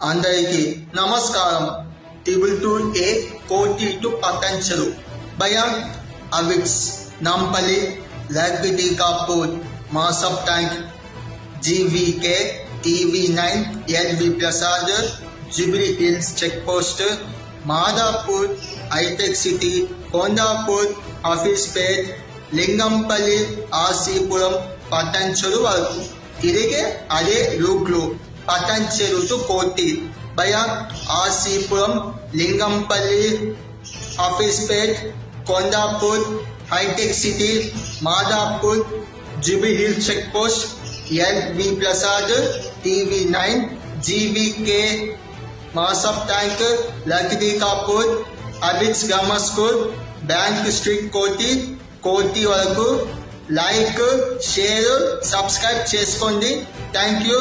అందరికీ నమస్కారం. Table 2A Koti to Patancheru via అవిక్స్ Nampally Lakdikapul Masab Tank GVK TV9 LV Prasad Jubilee Hills Check Post Madhapur Hitech City Kondapur Hafeezpet Lingampally RC Puram Patancheru వరకు తిరిగే అదే రూట్లో Patancheru to Koti via RC Puram Lingampally Hafeezpet Kondapur Hitech City Madhapur Jubilee Hills Check Post LV Prasad TV9 GVK Masab Tank Lakdikapul Abids Grammar School Bank Street Koti వరకు like share subscribe చేసుకోండి. Thank you.